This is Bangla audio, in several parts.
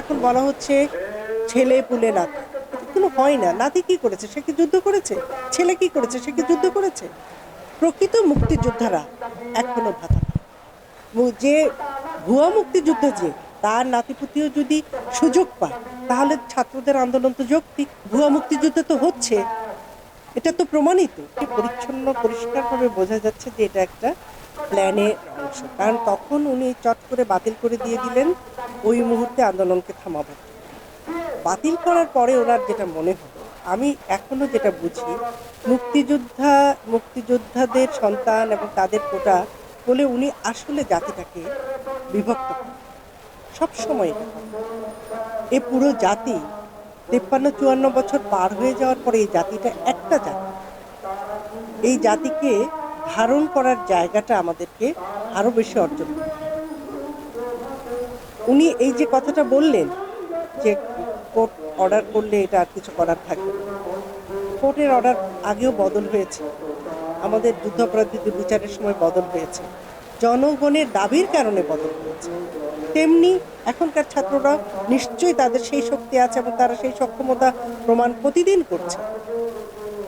এখন বলা হচ্ছে ছেলে পুলে নাতি, কোনো হয় না। নাতি কি করেছে? সে কি যুদ্ধ করেছে? ছেলে কি করেছে? সে কি যুদ্ধ করেছে? প্রকৃত মুক্তিযোদ্ধারা এখনো ভাতা পায়। যে ভুয়া মুক্তিযুদ্ধ, যে তার নাতিপুতিও যদি সুযোগ পায়, তাহলে ছাত্রদের আন্দোলন তো যৌক্তিক। ভুয়া মুক্তিযুদ্ধ তো হচ্ছে, এটা তো প্রমাণিত। পরিচ্ছন্ন পরিষ্কারভাবে বোঝা যাচ্ছে যে এটা একটা প্ল্যানের অংশ। কারণ তখন উনি চট করে বাতিল করে দিয়ে দিলেন ওই মুহূর্তে আন্দোলনকে থামাবার জন্য। বাতিল করার পরে ওনার যেটা মনে হলো, আমি এখনো যেটা বুঝি, মুক্তিযোদ্ধাদের সন্তান এবং তাদের কোটা বলে উনি আসলে জাতিটাকে বিভক্ত করেন সবসময়। এটা এ পুরো জাতি 53-54 বছর পার হয়ে যাওয়ার পরে এই জাতিটা একটা জাতি। এই জাতিকে ধারণ করার জায়গাটা আমাদেরকে আরো বেশি অর্জন করতে হবে। উনি এই যে কথাটা বললেন যে কোর্ট অর্ডার করলে এটা আর কিছু করার থাকবে না, কোর্টের অর্ডার আগেও বদল হয়েছে, আমাদের যুদ্ধাপরাধীদের বিচারের সময় বদল হয়েছে, জনগণের দাবির কারণে বদল হয়েছে। তেমনি এখনকার ছাত্ররা নিশ্চয়ই তাদের সেই শক্তি আছে এবং তারা সেই সক্ষমতা প্রমাণ প্রতিদিন করছে।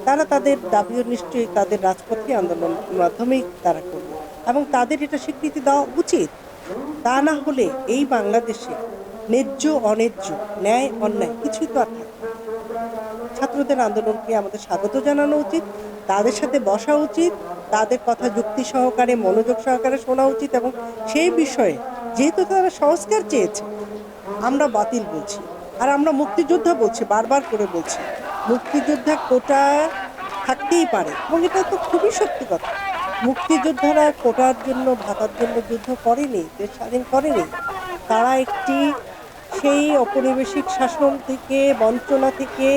তারা তাদের দাবিও নিশ্চয়ই তাদের রাজপথে আন্দোলনের মাধ্যমেই তারা করবে এবং তাদের এটা স্বীকৃতি দেওয়া উচিত। তা না হলে এই বাংলাদেশে ন্যায্য অন্যায্য, ন্যায় অন্যায় কিছুই তো আর থাকবে না। ছাত্রদের আন্দোলনকে আমাদের স্বাগত জানানো উচিত, তাদের সাথে বসা উচিত, তাদের কথা যুক্তি সহকারে মনোযোগ সহকারে শোনা উচিত এবং সেই বিষয়ে, যেহেতু তারা সংস্কার চেয়েছে, আমরা বাতিল বলছি আর আমরা মুক্তিযোদ্ধা বলছি, বারবার করে বলছি মুক্তিযোদ্ধা কোটা থাকতেই পারে এবং এটা তো খুবই সত্যি কথা। মুক্তিযোদ্ধারা কোটার জন্য, ভাতার জন্য যুদ্ধ করেনি, দেশ স্বাধীন করেনি। তারা একটি সেই ঔপনিবেশিক শাসন থেকে, বঞ্চনা থেকে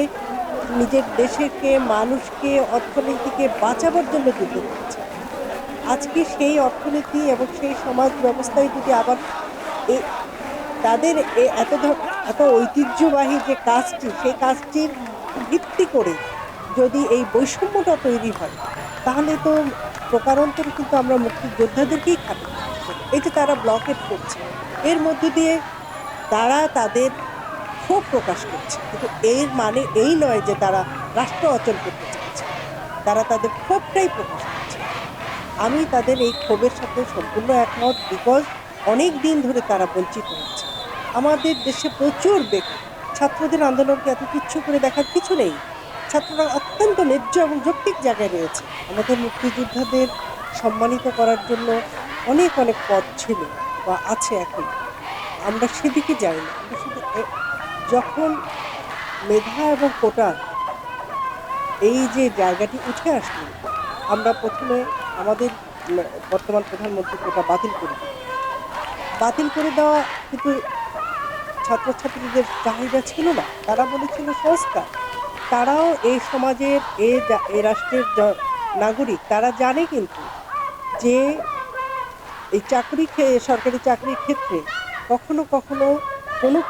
নিজের দেশকে, মানুষকে, অর্থনীতিকে বাঁচাবার জন্য যুদ্ধ করেছে। আজকে সেই অর্থনীতি এবং সেই সমাজ ব্যবস্থায় যদি আবার তাদের এত ঐতিহ্যবাহী যে কাজটি, সেই কাজটির ভিত্তি করে যদি এই বৈষম্যটা তৈরি হয়, তাহলে তো প্রকারান্তরে কিন্তু আমরা মুক্তিযোদ্ধাদেরকেই খাটো। এই যে তারা ব্লকেট করছে, এর মধ্য দিয়ে তারা তাদের ক্ষোভ প্রকাশ করছে, কিন্তু এর মানে এই নয় যে তারা রাষ্ট্র অচল করতে চাইছে। তারা তাদের ক্ষোভটাই প্রকাশ করছে। আমি তাদের এই ক্ষোভের সাথে সম্পূর্ণ একমত, বিকজ অনেক দিন ধরে তারা বঞ্চিত হচ্ছে। আমাদের দেশে প্রচুর ব্যক্তি ছাত্রদের আন্দোলনকে এত তুচ্ছ করে দেখার কিছু নেই। ছাত্ররা অত্যন্ত ন্যায্য এবং যৌক্তিক জায়গায় রয়েছে। আমাদের মুক্তিযোদ্ধাদের সম্মানিত করার জন্য অনেক অনেক পথ ছিল বা আছে এখন, আমরা সেদিকে যাই না। আমরা শুধু যখন মেধা এবং কোটা এই যে জায়গাটি উঠে আসলো, আমরা প্রথমে আমাদের বর্তমান প্রধানমন্ত্রী কোটা বাতিল করে দিই। বাতিল করে দেওয়া কিন্তু ছাত্রছাত্রীদের চাহিদা ছিল না, তারা বলেছিল সংস্কার। তারাও এই সমাজের, এই রাষ্ট্রের নাগরিক, তারা জানে কিন্তু যে এই সরকারি চাকরির ক্ষেত্রে কখনো কখনো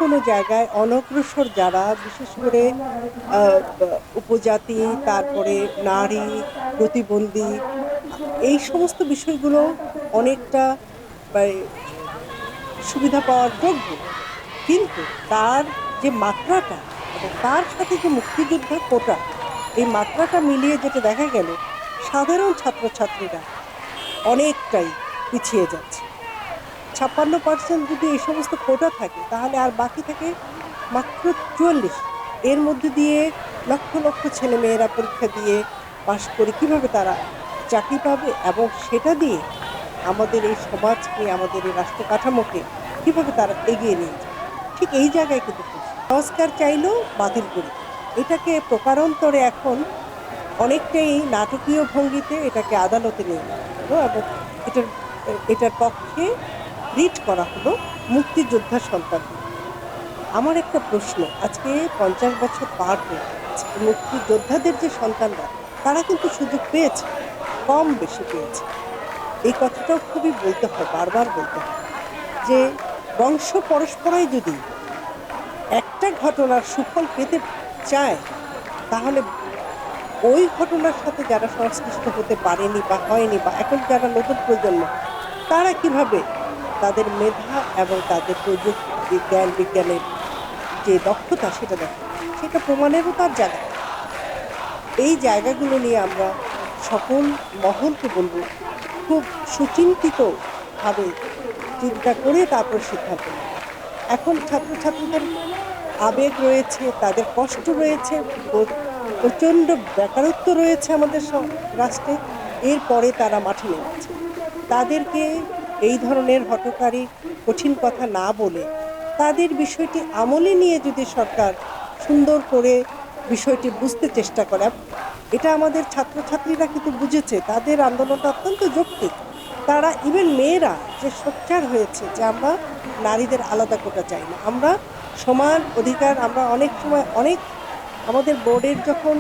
কোনো জায়গায় অনগ্রসর যারা, বিশেষ করে উপজাতি, তারপরে নারী, প্রতিবন্ধী, এই সমস্ত বিষয়গুলো অনেকটা সুবিধা পাওয়ার যোগ্য, কিন্তু তার যে মাত্রাটা এবং তার সাথে যে মুক্তিযোদ্ধা কোটা, এই মাত্রাটা মিলিয়ে যেটা দেখা গেল, সাধারণ ছাত্রছাত্রীরা অনেকটাই পিছিয়ে যাচ্ছে। 56% যদি এই সমস্ত কোটা থাকে, তাহলে আর বাকি থাকে মাত্র 44। এর মধ্যে দিয়ে লক্ষ লক্ষ ছেলেমেয়েরা পরীক্ষা দিয়ে পাশ করে কীভাবে তারা চাকরি পাবে এবং সেটা দিয়ে আমাদের এই সমাজকে, আমাদের এই রাষ্ট্র কাঠামোকে কীভাবে তারা এগিয়ে নিয়ে যায়। ঠিক এই জায়গায় কিন্তু সংস্কার চাইলেও বাতিল করি, এটাকে প্রকারান্তরে এখন অনেকটাই নাটকীয় ভঙ্গিতে এটাকে আদালতে নিয়ে যাওয়া হলো এবং এটার পক্ষে রিট করা হলো মুক্তিযোদ্ধা সন্তানদের। আমার একটা প্রশ্ন, আজকে 50 বছর পার হয়ে গেছে, মুক্তিযোদ্ধাদের যে সন্তানরা, তারা কিন্তু সুযোগ পেয়েছে, কম বেশি পেয়েছে। এই কথাটাও খুবই বলতে হয়, বারবার বলতে হয় যে বংশ পরস্পরাই যদি একটা ঘটনার সুফল পেতে চায়, তাহলে ওই ঘটনার সাথে যারা সংশ্লিষ্ট হতে পারেনি বা হয়নি, বা এখন যারা নতুন প্রজন্ম, তারা কিভাবে তাদের মেধা এবং তাদের প্রযুক্তি, জ্ঞান বিজ্ঞানের যে দক্ষতা সেটা দেখে, সেটা প্রমাণেরও তার জায়গা। এই জায়গাগুলো নিয়ে আমরা সকল মহলকে বলবো খুব সুচিন্তিতভাবে চিন্তা করে তারপর সিদ্ধান্ত নেব। এখন ছাত্রছাত্রীদের আবেগ রয়েছে, তাদের কষ্ট রয়েছে, প্রচণ্ড বেকারত্ব রয়েছে আমাদের রাষ্ট্রে। এরপরে তারা মাঠে নেমেছে। তাদেরকে এই ধরনের হঠকারী কঠিন কথা না বলে তাদের বিষয়টি আমলে নিয়ে যদি সরকার সুন্দর করে বিষয়টি বুঝতে চেষ্টা করে, এটা আমাদের ছাত্রছাত্রীরা কিন্তু বুঝেছে, তাদের আন্দোলনটা অত্যন্ত যৌক্তিক। তারা ইভেন মেয়েরা যে সোচ্চার হয়েছে যে আমরা নারীদের আলাদা কোটা চাই না, আমরা সমান অধিকার। আমরা অনেক সময় আমাদের বোর্ডের যখন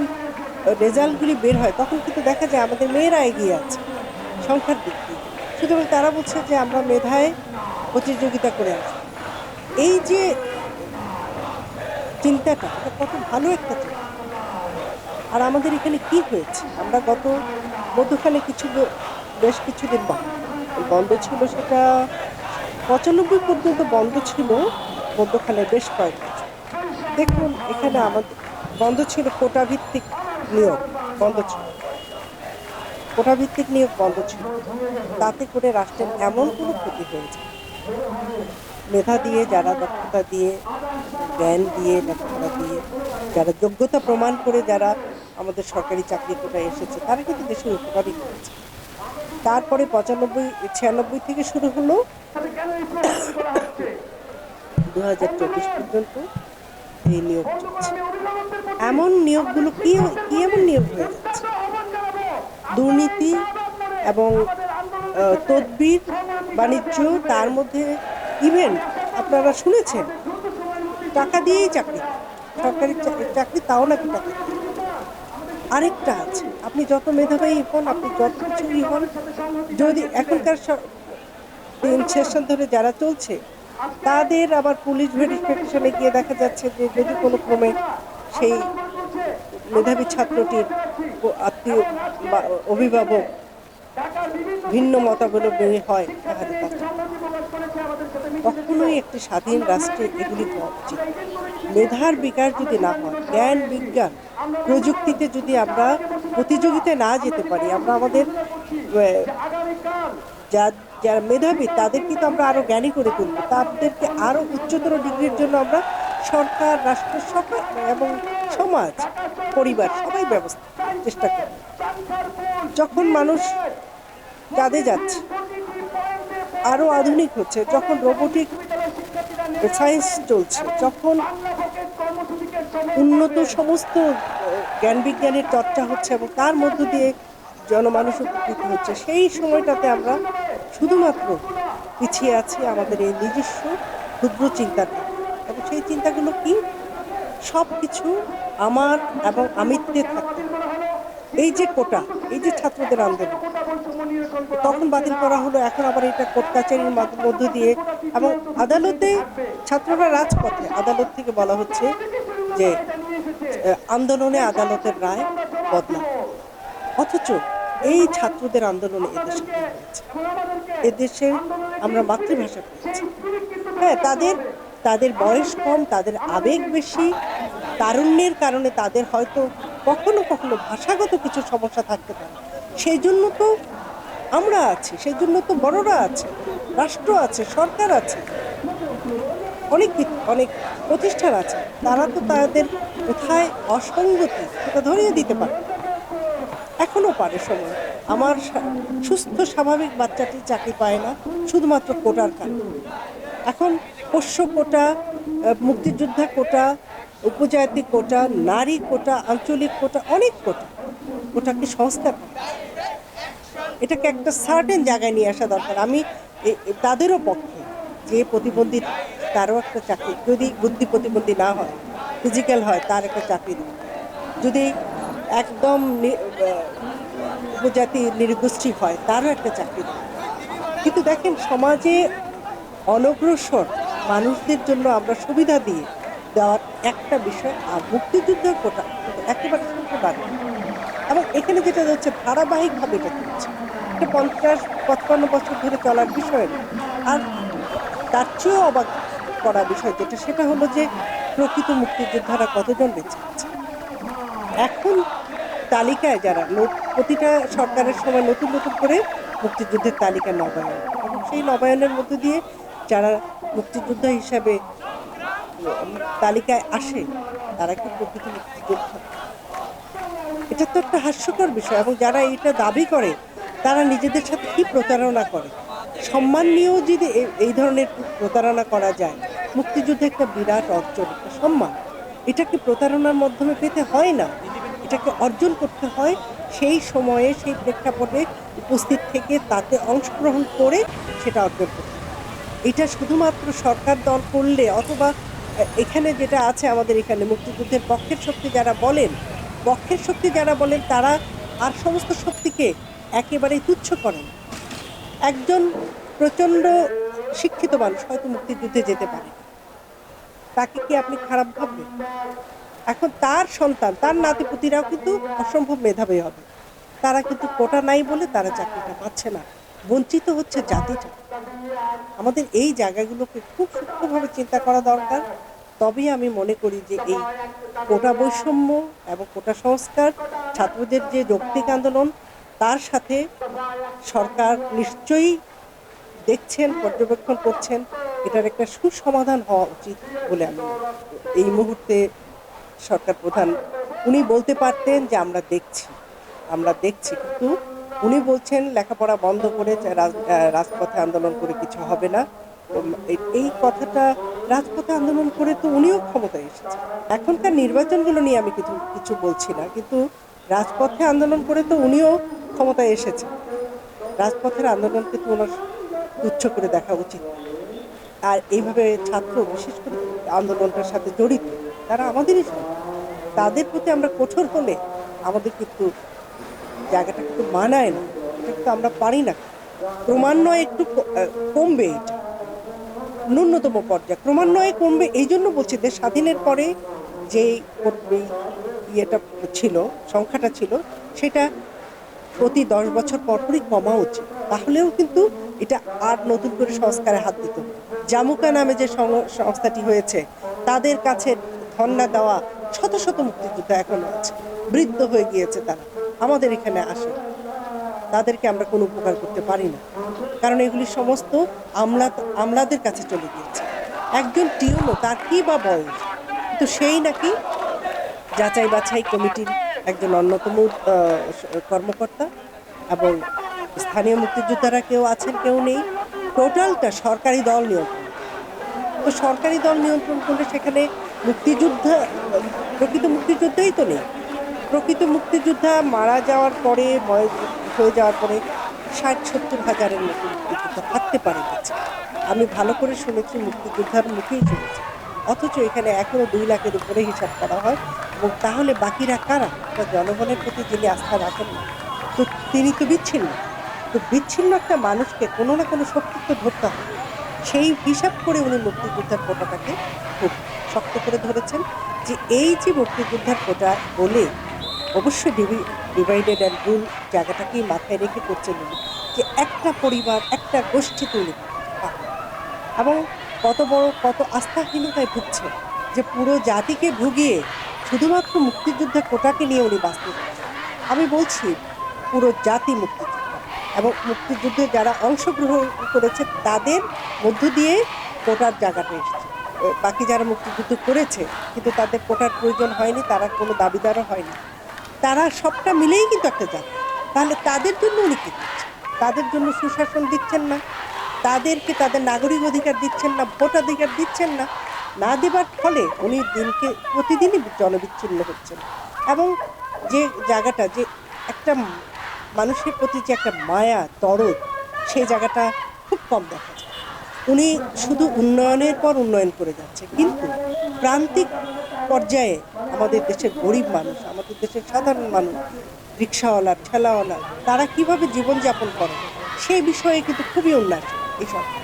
রেজাল্টগুলি বের হয় তখন কিন্তু দেখা যায় আমাদের মেয়েরা এগিয়ে আছে সংখ্যার দিক দিয়ে। সুতরাং তারা বলছে যে আমরা মেধায় প্রতিযোগিতা করে আসবো। এই যে চিন্তাটা, এটা কত ভালো একটা চিন্তা। আর আমাদের এখানে কি হয়েছে, আমরা মধ্যখানে বেশ কিছুদিন বন্ধ ছিল, সেটা 95 পর্যন্ত বন্ধ ছিল, মধ্যখানে বেশ কয়েক বছর। দেখুন এখানে আমাদের বন্ধ ছিল কোটাভিত্তিক নিয়োগ, বন্ধ ছিল কোটাভিত্তিক নিয়োগ বন্ধ ছিল। তাতে করে রাষ্ট্রের এমন কোনো ক্ষতি হয়েছে, মেধা দিয়ে, যারা দক্ষতা দিয়ে, জ্ঞান দিয়ে, লেখাপড়া দিয়ে, যারা যোগ্যতা প্রমাণ করে যারা আমাদের সরকারি চাকরি কোটায় এসেছে, তারা কিন্তু দেশের উপকারই করেছে। তারপরে 95-96 থেকে শুরু হলো 2024 পর্যন্ত এই নিয়োগ চলছে। এমন নিয়োগগুলো কি এমন নিয়োগ হয়ে যাচ্ছে, দুর্নীতি এবং তদবির বাণিজ্য, তার মধ্যে ইভেন আপনারা শুনেছেন টাকা দিয়েই চাকরি, সরকারি চাকরি, তাও নাকি টাকা দিয়ে। আরেকটা আছে, আপনি যত মেধাবী হন, আপনি যত কিছুই হন, যদি এখনকার সেশন ধরে যারা চলছে তাদের আবার পুলিশ ভেরিফিকেশনে গিয়ে দেখা যাচ্ছে যে যদি কোনো ক্রমে সেই মেধাবী ছাত্রটির আত্মীয় বা অভিভাবক ভিন্ন মতাবলম্বী হয়, তাহলে কখনোই একটি স্বাধীন রাষ্ট্রে এগুলি হওয়া উচিত। মেধার বিকাশ যদি না হয়, জ্ঞান বিজ্ঞান প্রযুক্তিতে যদি আমরা প্রতিযোগিতায় না যেতে পারি, আমরা আমাদের যারা মেধাবী তাদের কিন্তু আমরা আরো জ্ঞানী করে তুলব, তাদেরকে আরো উচ্চতর ডিগ্রির জন্য আমরা সরকার, রাষ্ট্র, সরকার এবং সমাজ, পরিবার সবাই চেষ্টা করব। যখন মানুষ চাঁদে যাচ্ছে, আরো আধুনিক হচ্ছে, যখন রোবোটিক সায়েন্স চলছে, যখন উন্নত সমস্ত জ্ঞান বিজ্ঞানের চর্চা হচ্ছে এবং তার মধ্য দিয়ে জনমানুষ উপকৃত হচ্ছে, সেই সময়টাতে আমরা শুধুমাত্র পিছিয়ে আছি আমাদের এই নিজস্ব ক্ষুদ্র চিন্তাতে। এবং সেই চিন্তাগুলো কি, সব কিছু আমার এবং আমিত্বে থাকতে। এই যে কোটা, এই যে ছাত্রদের আন্দোলন তখন বাতিল করা হলো, এখন আবার এটা কোর্ট কাছারির মধ্য দিয়ে এবং আদালতে, ছাত্ররা রাজপথে, আদালত থেকে বলা হচ্ছে যে আন্দোলনে আদালতের রায় বদলা। অথচ এই ছাত্রদের আন্দোলনে এদেশে আমরা মাতৃভাষা পেয়েছি। হ্যাঁ, তাদের বয়স কম, তাদের আবেগ বেশি, তারুণ্যের কারণে তাদের হয়তো কখনো কখনো ভাষাগত কিছু সমস্যা থাকতে পারে। সেই জন্য তো আমরা আছি, সেই জন্য তো বড়রা আছে, রাষ্ট্র আছে, সরকার আছে, অনেক প্রতিষ্ঠান আছে। তারা তো তাদের কোথায় অসঙ্গতি সেটা ধরিয়ে দিতে পারে, এখনো পারে সময়। আমার সুস্থ স্বাভাবিক বাচ্চাটি চাকরি পায় না শুধুমাত্র কোটার কারণে। এখন পোষ্য কোটা, মুক্তিযোদ্ধা কোটা, উপজাতি কোটা, নারী কোটা, আঞ্চলিক কোটা, অনেক কোটাকে সংস্কার করা, এটাকে একটা সার্টেন জায়গায় নিয়ে আসা দরকার। আমি তাদেরও পক্ষে, যে প্রতিবন্ধী তারও একটা চাকরি, যদি বুদ্ধি প্রতিবন্ধী না হয়, ফিজিক্যাল হয়, তার একটা চাকরি দরকার। যদি একদম উপজাতি নৃগোষ্ঠী হয়, তারও একটা চাকরি দরকার। কিন্তু দেখেন, সমাজে অনগ্রসর মানুষদের জন্য আমরা সুবিধা দেওয়ার একটা বিষয়, আর মুক্তিযুদ্ধের কোটা একেবারে শুনতে পারি। এবং এখানে যেটা হচ্ছে ধারাবাহিকভাবে এটা চলছে, এটা 50-55 বছর ধরে চলার বিষয় না। আর তার চেয়েও অবাক করা বিষয় যেটা, সেটা হলো যে প্রকৃত মুক্তিযোদ্ধারা কতজন বেঁচে আছে। এখন তালিকায় যারা প্রতিটা সরকারের সময় নতুন নতুন করে মুক্তিযুদ্ধের তালিকা নবায়ন, এবং সেই নবায়নের মধ্যে দিয়ে যারা মুক্তিযোদ্ধা হিসাবে তালিকায় আসে তারা কি প্রকৃত মুক্তিযোদ্ধা? এটা তো একটা হাস্যকর বিষয়। এবং যারা এটা দাবি করে তারা নিজেদের সাথে কি প্রতারণা করে। সম্মান নিয়েও যদি এই ধরনের প্রতারণা করা যায়, মুক্তিযুদ্ধে একটা বিরাট অর্জন, একটা সম্মান, এটাকে প্রতারণার মাধ্যমে পেতে হয় না, এটাকে অর্জন করতে হয় সেই সময়ে সেই প্রেক্ষাপটে উপস্থিত থেকে তাতে অংশগ্রহণ করে সেটা অর্জন করতে হয়। এটা শুধুমাত্র সরকার দল করলে, অথবা এখানে যেটা আছে আমাদের এখানে মুক্তিযুদ্ধের পক্ষের শক্তি যারা বলেন তারা আর সমস্ত শক্তিকে একেবারেই তুচ্ছ করেন। একজন প্রচণ্ড শিক্ষিত মানুষ হয়তো মুক্তিযুদ্ধে যেতে পারে, তাকে কি আপনি খারাপ ভাববেন? এখন তার সন্তান, তার নাতিপুতিরাও কিন্তু অসম্ভব মেধাবী হবে, তারা কিন্তু কোটা নাই বলে তারা চাকরিটা পাচ্ছে না, বঞ্চিত হচ্ছে জাতিটা। আমাদের এই জায়গাগুলোকে খুব সূক্ষ্মভাবে চিন্তা করা দরকার। তবেই আমি মনে করি যে এই কোটা বৈষম্য এবং কোটা সংস্কার, ছাত্রদের যে যৌক্তিক আন্দোলন, তার সাথে সরকার নিশ্চয়ই দেখছেন, পর্যবেক্ষণ করছেন, এটার একটা সুসমাধান হওয়া উচিত বলে আমি এই মুহূর্তে সরকার প্রধান উনি বলতে পারতেন যে আমরা দেখছি, কিন্তু উনি বলছেন লেখাপড়া বন্ধ করে রাজপথে আন্দোলন করে কিছু হবে না। এই কথাটা, রাজপথে আন্দোলন করে তো উনিও ক্ষমতায় এসেছেন। এখনকার নির্বাচনগুলো নিয়ে আমি কিছু বলছি না, কিন্তু রাজপথে আন্দোলন করে তো উনিও ক্ষমতায় এসেছেন। রাজপথের আন্দোলনকে তো ওনার তুচ্ছ করে দেখা উচিত। আর এইভাবে ছাত্র বিশেষ করে আন্দোলনটার সাথে জড়িত, তারা আমাদেরই সন্তান, তাদের প্রতি আমরা কঠোর হলে আমাদের কিন্তু জায়গাটা কিন্তু মানায় না, এটা কিন্তু আমরা পারি না। ক্রমান্বয়ে একটু কমবে, এটা ন্যূনতম পর্যায়ে ক্রমান্বয়ে কমবে। এই জন্য বলছি দেশ স্বাধীনের পরে যে ইয়েটা ছিল, সংখ্যাটা ছিল, সেটা প্রতি 10 বছর পরই কমা উচিত। তাহলেও কিন্তু এটা আর নতুন করে সংস্কারে হাত দিত। জামুকা নামে যে সংস্থাটি হয়েছে, তাদের কাছে ধর্ণা দেওয়া শত শত মুক্তিযোদ্ধা এখনো আছে, বৃদ্ধ হয়ে গিয়েছে, তারা আমাদের এখানে আসে, তাদেরকে আমরা কোনো উপকার করতে পারি না, কারণ এগুলি সমস্ত আমলাদের কাছে চলে গিয়েছে। একজন টিউনো, তার কি বা বয়স, কিন্তু সেই নাকি যাচাই বাছাই কমিটির একজন অন্যতম কর্মকর্তা, এবং স্থানীয় মুক্তিযোদ্ধারা কেউ আছেন কেউ নেই। টোটালটা সরকারি দল নিয়ন্ত্রণ। তো সরকারি দল নিয়ন্ত্রণ করলে সেখানে প্রকৃত মুক্তিযোদ্ধাই তো নেই। প্রকৃত মুক্তিযোদ্ধা মারা যাওয়ার পরে, বয়স হয়ে যাওয়ার পরে 60-70 হাজারের মতো মুক্তিযোদ্ধা থাকতে পারে গেছে। আমি ভালো করে শুনেছি, মুক্তিযোদ্ধার মুখেই শুনেছি। অথচ এখানে এখনো 2 লাখের উপরে হিসাব করা হয়। এবং তাহলে বাকিরা কারা? জনগণের প্রতি যিনি আস্থা রাখেন না, তো তিনি তো বিচ্ছিন্ন। তো বিচ্ছিন্ন একটা মানুষকে কোনো না কোনো শক্তি তো ধরতে হবে। সেই হিসাব করে উনি মুক্তিযোদ্ধার কোটাটাকে খুব শক্ত করে ধরেছেন, যে এই যে মুক্তিযোদ্ধার কোটা বলে, অবশ্যই ডিভাইডেড অ্যান্ড রুল জায়গাটাকেই মাথায় রেখে করছেন উনি, যে একটা পরিবার, একটা গোষ্ঠী তৈরি এবং কত আস্থাহীনতায় ভুগছে, যে পুরো জাতিকে ভুগিয়ে শুধুমাত্র মুক্তিযোদ্ধা কোটাকে নিয়ে উনি বাঁচতে চাচ্ছেন। আমি বলছি পুরো জাতি মুক্তিযোদ্ধা, এবং মুক্তিযুদ্ধে যারা অংশগ্রহণ করেছে তাদের মধ্য দিয়ে কোটার জায়গাটা এসেছে। বাকি যারা মুক্তিযুদ্ধ করেছে কিন্তু তাদের কোটার প্রয়োজন হয়নি, তারা কোনো দাবিদারও হয়নি, তারা সবটা মিলেই কিন্তু একটা জাতি। তাহলে তাদের জন্য উনি কী দিচ্ছেন? তাদের জন্য সুশাসন দিচ্ছেন না, তাদেরকে তাদের নাগরিক অধিকার দিচ্ছেন না, ভোটাধিকার দিচ্ছেন না। না দেবার ফলে উনি প্রতিদিনই জনবিচ্ছিন্ন হচ্ছেন, এবং যে জায়গাটা, যে একটা মানুষের প্রতি যে একটা মায়া, দরদ, সেই জায়গাটা খুব কম দেখা যায়। উনি শুধু উন্নয়নের পর উন্নয়ন করে যাচ্ছে, কিন্তু প্রান্তিক পর্যায়ে আমাদের দেশের গরিব মানুষ, আমাদের দেশের সাধারণ মানুষ, রিক্সাওয়ালা, ঠেলাওয়ালা, তারা কিভাবে জীবনযাপন করে সেই বিষয়ে কিন্তু খুবই উন্নয়ন এই সরকার।